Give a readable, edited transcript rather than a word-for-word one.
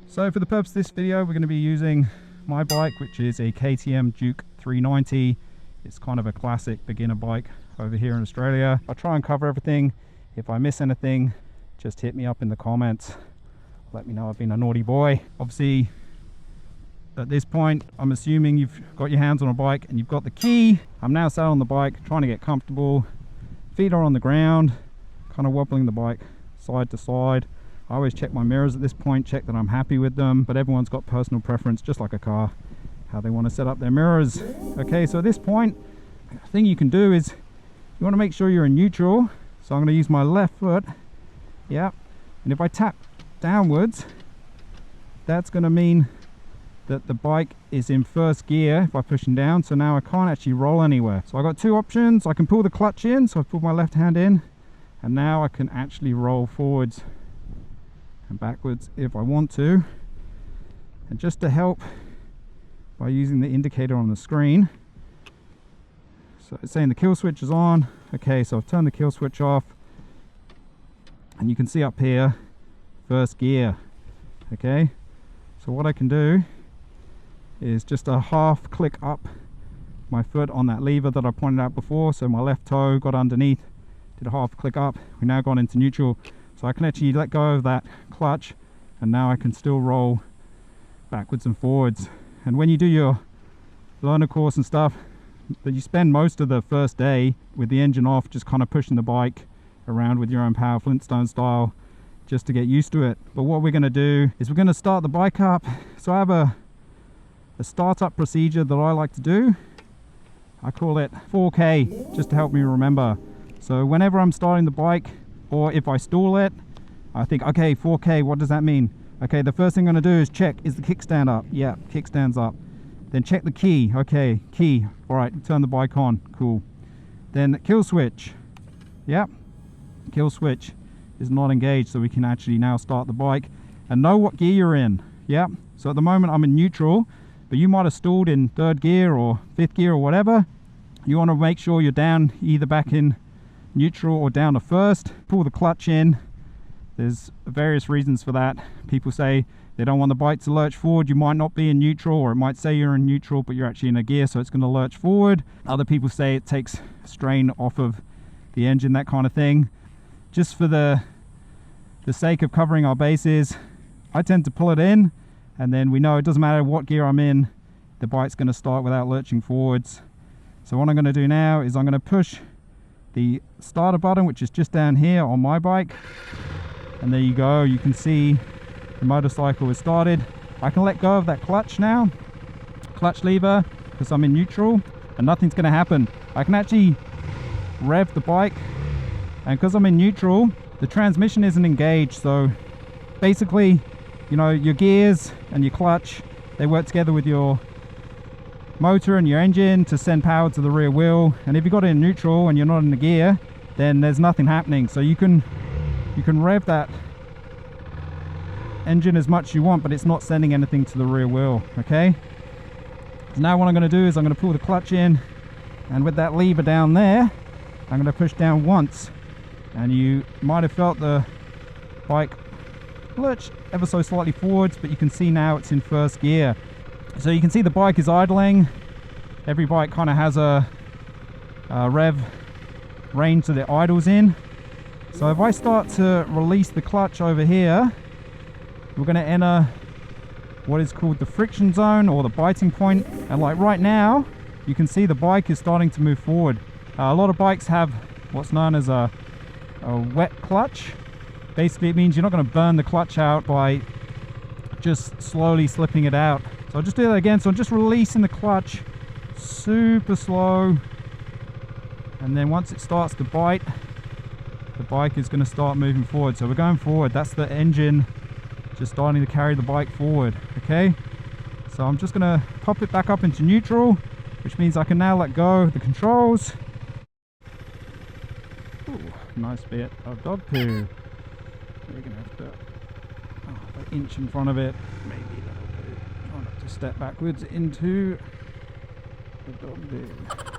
So for the purpose of this video, we're going to be using my bike, which is a KTM Duke 390. It's kind of a classic beginner bike over here in Australia. I'll try and cover everything. If I miss anything, just hit me up in the comments. Let me know I've been a naughty boy. Obviously, at this point, I'm assuming you've got your hands on a bike and you've got the key. I'm now sat on the bike, trying to get comfortable. Feet are on the ground, kind of wobbling the bike side to side. I always check my mirrors at this point, check that I'm happy with them, but everyone's got personal preference, just like a car, how they want to set up their mirrors. Okay, so at this point, the thing you can do is you want to make sure you're in neutral. So I'm going to use my left foot, yeah, and if I tap downwards, that's going to mean that the bike is in first gear if I'm pushing down. So now I can't actually roll anywhere. So I got two options. I can pull the clutch in, so I pull my left hand in, and now I can actually roll forwards and backwards if I want to. And just to help, by using the indicator on the screen, so it's saying the kill switch is on. Okay, so I've turned the kill switch off, and you can see up here first gear. Okay, so what I can do is just a half click up my foot on that lever that I pointed out before. So my left toe got underneath, did a half click up, we now gone into neutral. So I can actually let go of that clutch, and now I can still roll backwards and forwards. And when you do your learner course and stuff, that you spend most of the first day with the engine off, just kind of pushing the bike around with your own power, Flintstone style, just to get used to it. But what we're going to do is we're going to start the bike up. So I have a startup procedure that I like to do. I call it 4K, just to help me remember. So whenever I'm starting the bike, or if I stall it, I think, okay, 4K, what does that mean? Okay, the first thing I'm going to do is check, is the kickstand up? Yeah, kickstand's up. Then check the key. Okay, key. All right, turn the bike on. Cool. Then kill switch. Yep, kill switch is not engaged, so we can actually now start the bike and know what gear you're in. Yep, so at the moment I'm in neutral, but you might have stalled in third gear or fifth gear or whatever. You want to make sure you're down, either back in neutral or down to first. Pull the clutch in. There's various reasons for that. People say they don't want the bike to lurch forward. You might not be in neutral, or it might say you're in neutral but you're actually in a gear, so it's going to lurch forward. Other people say it takes strain off of the engine, that kind of thing. Just for the sake of covering our bases, I tend to pull it in, and then we know it doesn't matter what gear I'm in, the bike's going to start without lurching forwards. So what I'm going to do now is I'm going to push the starter button, which is just down here on my bike, and there you go. You can see the motorcycle is started. I can let go of that clutch now, clutch lever, because I'm in neutral, and nothing's going to happen. I can actually rev the bike, and because I'm in neutral, the transmission isn't engaged. So basically, you know, your gears and your clutch, they work together with your motor and your engine to send power to the rear wheel. And if you've got it in neutral and you're not in the gear, then there's nothing happening. So you can rev that engine as much as you want, but it's not sending anything to the rear wheel. Okay, so now what I'm going to do is I'm going to pull the clutch in, and with that lever down there, I'm going to push down once, and you might have felt the bike lurch ever so slightly forwards, but you can see now it's in first gear. So you can see the bike is idling. Every bike kind of has a rev range that it idles in. So if I start to release the clutch over here, we're going to enter what is called the friction zone, or the biting point. And like right now, you can see the bike is starting to move forward. A lot of bikes have what's known as a wet clutch. Basically, it means you're not going to burn the clutch out by just slowly slipping it out. So I'll just do that again. So I'm just releasing the clutch super slow, and then once it starts to bite, the bike is going to start moving forward. So we're going forward. That's the engine just starting to carry the bike forward. Okay, so I'm just going to pop it back up into neutral, which means I can now let go of the controls. Ooh, nice bit of dog poo. We're going to have to an inch in front of it, maybe that'll do. Try not to step backwards into the dog poo.